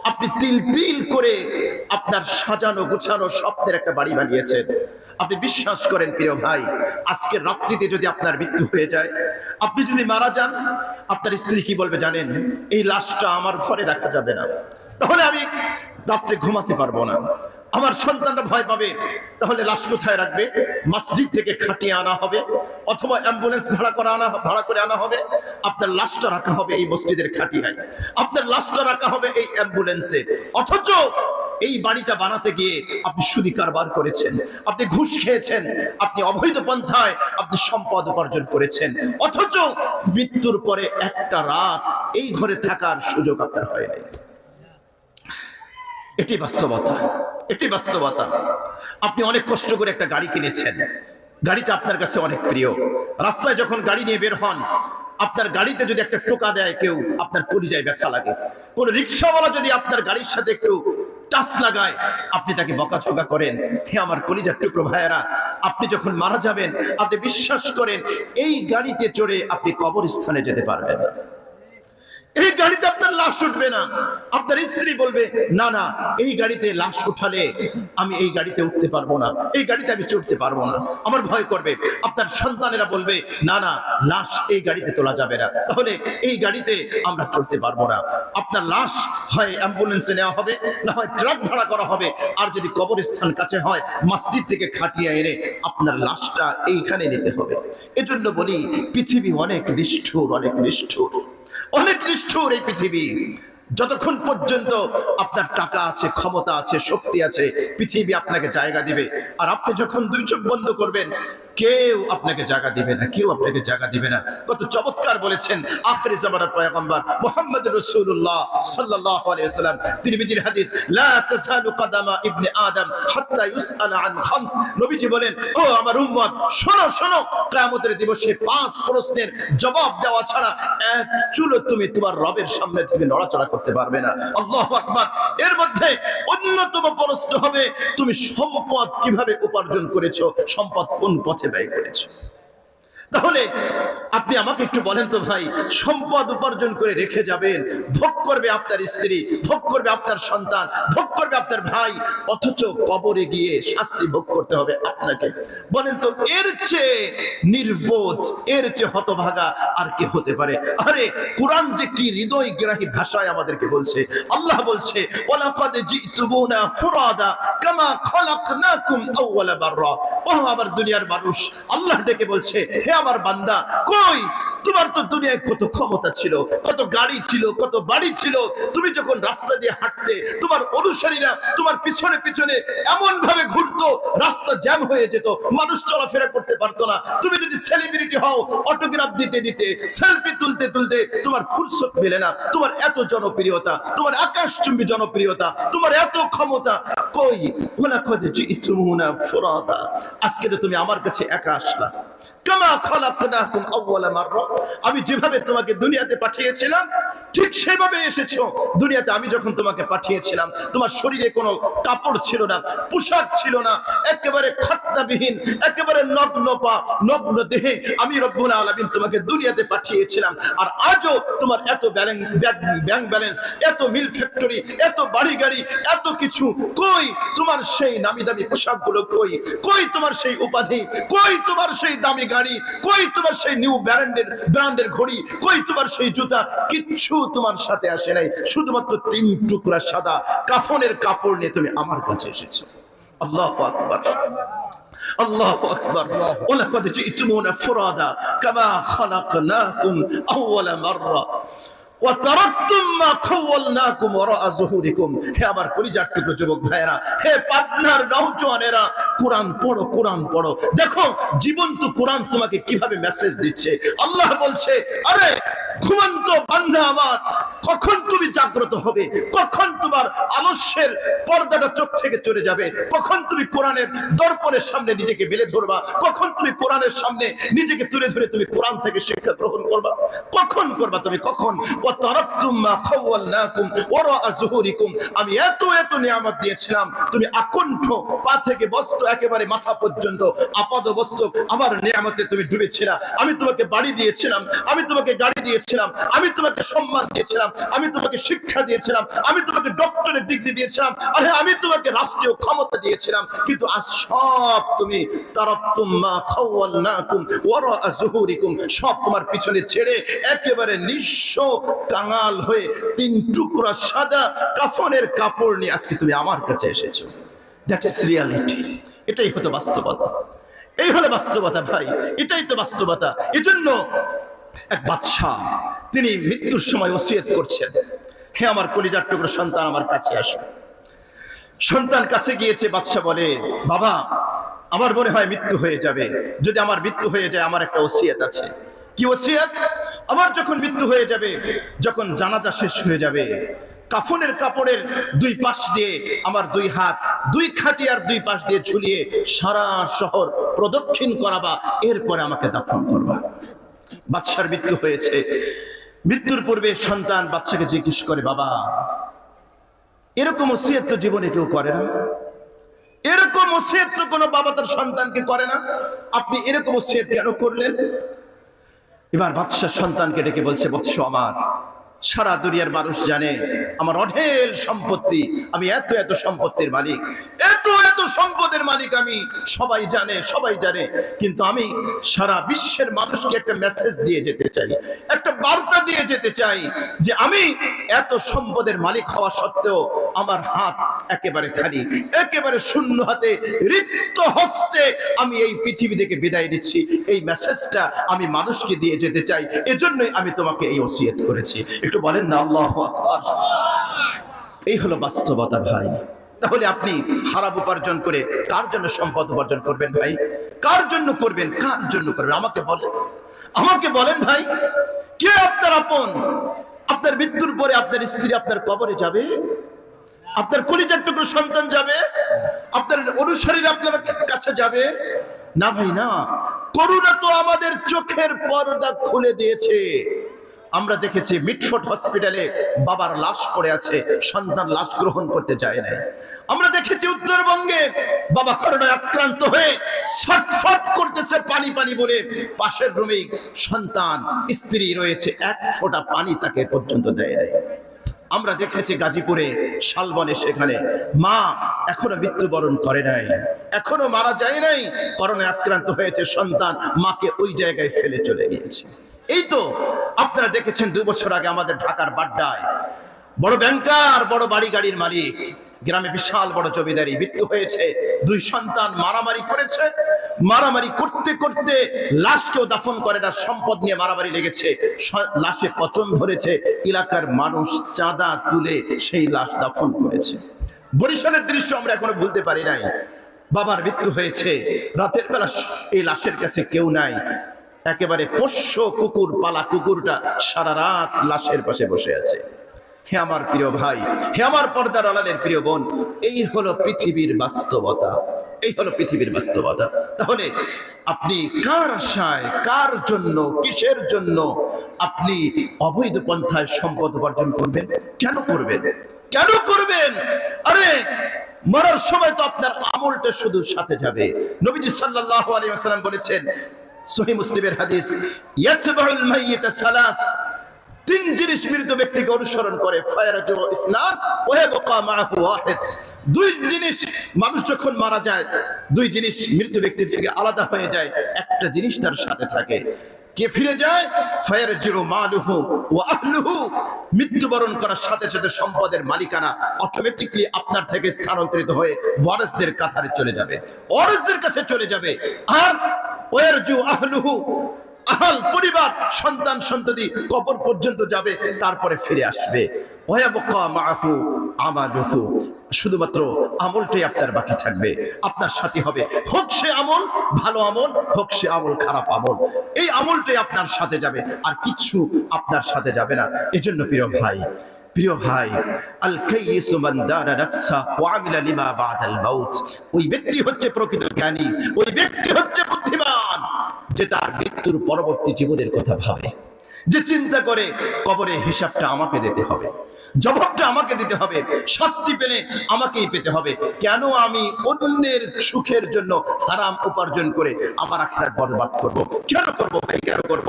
আপনি তিল তিল করে আপনার সাজানো গোছানো স্বপ্নের একটা বাড়ি বানিয়েছেন। আপনি বিশ্বাস করেন প্রিয় ভাই, আজকে রাত্রিতে যদি আপনার মৃত্যু হয়ে যায়, আপনি যদি মারা যান, আপনার স্ত্রী কি বলবে জানেন? এই লাশটা আমার ঘরে রাখা যাবে না, তাহলে আমি রাত্রে ঘুমাতে পারবো না। আমার সন্তানরা ভয় পাবে। তাহলে লাশ কোথায় রাখবে? মসজিদ থেকে খাটিয়ে আনা হবে, অথবা অ্যাম্বুলেন্স ভাড়া করে আনা হবে। আপনার লাশটা রাখা হবে এই মসজিদের খাটিয়ায়, আপনার লাশটা রাখা হবে এই অ্যাম্বুলেন্সে। অথচ এই বাড়িটা বানাতে গিয়ে আপনি সুদি কারবার করেছেন, আপনি ঘুষ খেয়েছেন, আপনি অবৈধ পন্থায় আপনি সম্পদ উপার্জন করেছেন। অথচ মৃত্যুর পরে একটা রাত এই ঘরে থাকার সুযোগ আপনার হয় নাই। এটি বাস্তবতা, এটি বাস্তবতা। আপনি অনেক কষ্ট করে একটা গাড়ি কিনেছেন, গাড়িটা আপনার কাছে অনেক প্রিয়। রাস্তায় যখন গাড়ি নিয়ে বের হন, আপনার গাড়িতে যদি একটা টোকা দেয় কেউ, আপনার কলিজায় ব্যথা লাগে। কোন রিক্সাওয়ালা যদি আপনার গাড়ির সাথে একটু টাচ লাগায়, আপনি তাকে বকাঝকা করেন। হে আমার কলিজার টুকরো ভাইয়েরা, আপনি যখন মারা যাবেন, আপনি বিশ্বাস করেন এই গাড়িতে চড়ে আপনি কবরস্থানে যেতে পারবেন না। এই গাড়িতে আপনার লাশ উঠবে না। আপনার স্ত্রী বলবে, না না, এই গাড়িতে লাশ উঠালে আমি এই গাড়িতে উঠতে পারবো না, এই গাড়িতে আমি চড়তে পারবো না, আমার ভয় করবে। আপনার সন্তানেরা বলবে, না না, লাশ এই গাড়িতে তোলা যাবে না, তাহলে এই গাড়িতে আমরা চড়তে পারবো না। আপনার লাশ হয় অ্যাম্বুলেন্সে নেওয়া হবে, না হয় ট্রাক ভাড়া করা হবে। আর যদি কবরস্থান কাছে হয়, মসজিদ থেকে খাটিয়ে এনে আপনার লাশটা এইখানে নিতে হবে। এজন্য বলি, পৃথিবী অনেক নিষ্ঠুর, অনেক নিষ্ঠুর, অনেক নিষ্ঠুর এই পৃথিবী। যতক্ষণ পর্যন্ত আপনার টাকা আছে, ক্ষমতা আছে, শক্তি আছে, পৃথিবী আপনাকে জায়গা দিবে। আর আপনি যখন দুই চোখ বন্ধ করবেন, কেউ আপনাকে জায়গা দিবে না, কেউ আপনাকে জায়গা দিবে না। কত চমৎকার বলেছেন আখির জামানার পয়গম্বর মুহাম্মদ রাসূলুল্লাহ সাল্লাল্লাহু আলাইহি ওয়াসাল্লাম, তিরমিজির হাদিস, লা তাযালু কদামা ইবনে আদম হাত্তা ইউসআলা আন খামস। নবীজি বলেন, ও আমার উম্মত, শোনো শোনো, কিয়ামতের দিবসে 5 প্রশ্নের জবাব দেওয়া ছাড়া এক চুলও তুমি তোমার রবের সামনে থেকে নড়াচড়া করতে পারবে না। আল্লাহু আকবার। এর মধ্যে অন্যতম প্রশ্ন হবে, তুমি সম্পদ কিভাবে উপার্জন করেছো, সম্পদ কোন পথে ব্যয় করেছো। তাহলে আপনি আমাকে একটু বলেন তো ভাই, সম্পদ উপার্জন করে রেখে যাবেন, ভোগ করবে আপনার স্ত্রী, ভোগ করবে আপনার সন্তান, ভোগ করবে আপনার ভাই, অথচ কবরে গিয়ে শাস্তি ভোগ করতে হবে আপনাকে। বলেন তো, এর চেয়ে নির্বোধ, এর চেয়ে হতভাগা আর কি হতে পারে? আরে কুরআন যে কি হৃদয়গ্রাহী ভাষায় আমাদেরকে বলছে। আল্লাহ বলছে, ওয়ালাকাদ জিতুমুনা ফুরাদা কামা খলাকনাকুম আউওয়ালা বাররা। ও আমার দুনিয়ার মানুষ, আল্লাহ ডেকে বলছে, হে আমার বান্দা, কই তোমার তো দুনিয়ায় কত ক্ষমতা ছিল, কত গাড়ি ছিল, কত বাড়ি ছিল। তুমি যখন রাস্তা দিয়ে হাঁটতে, তোমার অনুসারীরা তোমার পিছনে পিছনে এমন ভাবে ঘুরতো, রাস্তা জ্যাম হয়ে যেত, মানুষ চলাফেরা করতে পারতো না। তুমি যদি সেলিব্রিটি হও, অটোগ্রাফ দিতে দিতে, সেলফি তুলতে তুলতে তোমার ফুরসত মেলে না। তোমার এত জনপ্রিয়তা, তোমার আকাশচুম্বী জনপ্রিয়তা, তোমার এত ক্ষমতা, কই? ওয়ালাকাদ জিতুমুনা ফুরাদা। আজকে তো তুমি আমার কাছে একা আসলা। কামা খলাকনাকুম আউওয়ালা মাররা। আমি যেভাবে তোমাকে দুনিয়াতে পাঠিয়েছিলাম, ঠিক সেভাবে এসেছো। দুনিয়াতে আমি যখন তোমাকে পাঠিয়েছিলাম, তোমার শরীরে কোনো কাপড় ছিল না, পোশাক ছিল না, একেবারে খতনাবিহীন, একেবারে নগ্ন পা, নগ্ন দেহে আমি রব্বুল আলামিন তোমাকে দুনিয়াতে পাঠিয়েছিলাম। আর আজও তোমার এত ব্যাংক ব্যালেন্স, এত মিল ফ্যাক্টরি, এত বাড়ি গাড়ি, এত কিছু, কই তোমার সেই নামি দামি পোশাকগুলো? কই? কই তোমার সেই উপাধি? কই তোমার সেই দামি গাড়ি? কই তোমার সেই নিউ ব্র্যান্ডের ঘড়ি? কই তোমার সেই জুতা? কিচ্ছু তোমার সাথে আসে নাই। শুধুমাত্র 3 টুকরা সাদা কাফনের কাপড় নিয়ে তুমি আমার কাছে এসেছো। আল্লাহু আকবার, আল্লাহু আকবার। ওয়ালাকাদ জিতুমুনা ফুরাদা কামা খলাকনাকুম আউওয়ালা মাররা ওয়া তারাকতুম মা খাওয়ালনাকুম ওয়ারাআ যুহুরিকুম। হে আমার কলিজার টুকরো যুবক ভাইয়েরা, হে পাবনার নওজওয়ানেরা, কোরআন পড়ো, কোরআন পড়ো। দেখো জীবন্ত কোরআন তোমাকে কিভাবে মেসেজ দিচ্ছে। আল্লাহ বলছে, আরে ঘুমন্ত বান্দা আমার, কখন তুমি জাগ্রত হবে? কখন তোমার আলস্যের পর্দাটা চোখ থেকে চলে যাবে? কখন তুমি কোরআনের দর্পণের সামনে নিজেকে মেলে ধরবা? কখন তুমি কোরআনের সামনে নিজেকে তুলে ধরে তুমি কোরআন থেকে শিক্ষা গ্রহণ করবা? কখন করবা তুমি? কখন? ওয়া তারাকতুম মা খাওয়ালনাকুম ওয়ারাআ যুহুরিকুম। আমি এত এত নিয়ামত দিয়েছিলাম, তুমি আকণ্ঠ পা থেকে বস্ত্র একেবারে মাথা পর্যন্ত আপাদমস্তক আমার নিয়ামতে তুমি ডুবেছিলা। আমি তোমাকে বাড়ি দিয়েছিলাম, আমি তোমাকে গাড়ি দিয়েছিলাম, আমি তোমাকে সম্মান দিয়েছিলাম, আমি তোমাকে শিক্ষা দিয়েছিলাম, আমি তোমাকে ডক্টর ডক্টরেট ডিগ্রি দিয়েছিলাম, আরে আমি তোমাকে রাষ্ট্রীয় ক্ষমতা দিয়েছিলাম, কিন্তু আজ সব তুমি তারাকতুম মা খাওয়ালনাকুম ওয়ারা যুহুরিকুম, সব তোমার পিছনে ছেড়ে একেবারে নিঃস্ব কাঙাল হয়ে 3 টুকরা সাদা কাফনের কাপড় নিয়ে আজকে তুমি আমার কাছে এসেছো। That is reality. এটাই হতো বাস্তবতা, এই হলো বাস্তবতা ভাই, এটাই তো বাস্তবতা। এজন্য এক বাদশা তিনি মৃত্যুর সময় ওসিয়ত করছেন, হে আমার কলিজার টুকরো সন্তান আমার কাছে আসো। সন্তান কাছে গিয়েছে, বাদশা বলে, বাবা আমার মনে হয় মৃত্যু হয়ে যাবে, যদি আমার মৃত্যু হয়ে যায় আমার একটা ওসিয়ত আছে। কি ওসিয়ত? আমার যখন মৃত্যু হয়ে যাবে, যখন জানাজা শেষ হয়ে যাবে, কাফনের কাপড়ের 2 পাশ দিয়ে আমার 2 হাত 2 খাটিয়ার 2 পাশ দিয়ে ঝুলিয়ে সারা শহর প্রদক্ষিণ করাবা, এরপরে আমাকে দাফন করবা। বাদশার মৃত্যু হয়েছে, মৃত্যুর পূর্বে সন্তান বাচ্চাকে জিজ্ঞেস করে, বাবা এরকম ওসিয়ত তো জীবনে কেউ করে না, এরকম ওসিয়ত তো কোনো বাবা তার সন্তানকে করে না, আপনি এরকম ওসিয়ত কেন করলেন? এবার বাদশা সন্তানকে ডেকে বলছে, বৎস আমার, সারা দুনিয়ার মানুষ জানে আমার অঢেল সম্পত্তি, আমি এত এত সম্পত্তির মালিক, এত এত সম্পদের মালিক আমি, সবাই জানে, কিন্তু আমি সারা বিশ্বের মানুষকে একটা মেসেজ দিয়ে যেতে চাই, একটা বার্তা দিয়ে যেতে চাই যে আমি এত সম্পদের মালিক হওয়া সত্ত্বেও আমার হাত একেবারে খালি, একেবারে শূন্য হাতে রিক্ত হস্তে আমি এই পৃথিবী থেকে বিদায় নিচ্ছি। এই মেসেজটা আমি মানুষকে দিয়ে যেতে চাই, এজন্যই আমি তোমাকে এই ওসিয়ত করেছি। একটু বলেন না আল্লাহু আকবার। এই হলো বাস্তবতা ভাই। তাহলে আপনি হারাম উপার্জন করে কার জন্য সম্পদ উপার্জন করবেন ভাই? কার জন্য করবেন? আমাকে বলেন ভাই, কে আপনার আপন? আপনার মৃত্যুর পরে আপনার স্ত্রী আপনার কবরে যাবে, আপনার কলিজার টুকরো সন্তান যাবে, আপনার অনুসারীরা আপনার কাছে যাবে না ভাই, না। করুণা তো আমাদের চোখের পর্দা খুলে দিয়েছে। আমরা দেখেছি মিটফোর্ড হসপিটালে বাবার লাশ পড়ে আছে, সন্তান লাশ গ্রহণ করতে যায় না। আমরা দেখেছি উত্তরবঙ্গে বাবা করোনায় আক্রান্ত হয়ে ছটফট করতেছে পানি পানি বলে, পাশের রুমে সন্তান স্ত্রী রয়েছে, 1 ফোঁটা পানি তাকে পর্যন্ত দেয় নাই। আমরা দেখেছি গাজীপুরে শালবনে, সেখানে মা এখনো মৃত্যুবরণ করে নাই, এখনো মারা যায় নাই, করোনায় আক্রান্ত হয়েছে, সন্তান মাকে ওই জায়গায় ফেলে চলে গিয়েছে। এই তো আপনারা দেখেছেন 2 বছর আগে আমাদের ঢাকার বাড্ডায় বড় ব্যাংকার, বড় বাড়ি গাড়ির মালিক, গ্রামে বিশাল বড় জমিদারি, মৃত্যু হয়েছে। 2 সন্তান মারামারি করেছে, মারামারি করতে করতে লাশকেও দাফন করে না, সম্পদ নিয়ে মারামারি লেগেছে, লাশে পচন ধরেছে, এলাকার মানুষ চাঁদা তুলে সেই লাশ দাফন করেছে। বরিশালের দৃশ্য আমরা এখনো ভুলতে পারি নাই। বাবার মৃত্যু হয়েছে, রাতের বেলা এই লাশের কাছে কেউ নাই, একেবারে পোষ্য কুকুর, পালা কুকুরটা সারা রাত লাশের পাশে বসে আছে। হে আমার প্রিয় ভাই, হে আমার পর্দার আড়ালের প্রিয় বোন, এই হলো পৃথিবীর বাস্তবতা, এই হলো পৃথিবীর বাস্তবতা। তাহলে আপনি কার আশায়, কার জন্য, কিসের জন্য আপনি অবৈধ পন্থায় সম্পদ উপার্জন করবেন? কেন করবেন? কেন করবেন? আরে মরার সময় তো আপনার আমলটা শুধু সাথে যাবে। নবীজি সাল্লাল্লাহু আলাইহি ওয়াসাল্লাম বলেছেন, সহিহ মুসলিমের হাদিস, ইয়াতবাউল মাইয়িত সালাস, 3 জিনিস মৃত ব্যক্তিকে অনুসরণ করে, ফায়ারাজু ইসলাম ওয়া ইয়াবকা মাআহু ওয়াহিদ। 2 জিনিস মানুষ যখন মারা যায়, 2 জিনিস মৃত ব্যক্তি থেকে আলাদা হয়ে যায়, একটা জিনিস তার সাথে থাকে। কে ফিরে যায়? ফায়ারজু মালুহু ওয়া আহলুহু। মৃত্যুবরণ করার সাথে সাথে সম্পদের মালিকানা অটোমেটিক্যালি আপনার থেকে স্থানান্তরিত হয়ে ওয়ারিসদের কাতারে চলে যাবে, ওয়ারিসদের কাছে চলে যাবে। আর ওয়ারজু আহলুহু, আহল পরিবার, সন্তান সন্ততি কবর পর্যন্ত যাবে, তারপরে ফিরে আসবে। ওয়ায়াবকা মাআহু আমালুহু, শুধুমাত্র আমলটাই আপনার বাকি থাকবে, আপনার সাথী হবে, হোক সে আমল ভালো আমল, হোক সে আমল খারাপ আমল, এই আমলটাই আপনার সাথে যাবে, আর কিছু আপনার সাথে যাবে না। এজন্য প্রিয় ভাই, আল কাইয়িসু মান দারা নাফসা ওয়া আমিলা লিমা বাদাল মাউত। ওই ব্যক্তি হচ্ছে প্রকৃত জ্ঞানী, ওই ব্যক্তি হচ্ছে বুদ্ধিমান, যে তার মৃত্যুর পরবর্তী জীবনের কথা ভাবে, যে চিন্তা করে কবরে হিসাবটা আমাকে দিতে হবে, জবাবটা আমাকে দিতে হবে, শাস্তি পেলে আমাকেই পেতে হবে। কেন আমি অন্যের সুখের জন্য হারাম উপার্জন করে আমার আখিরাত বরবাদ করব? কেন করব ভাই, কেন করব?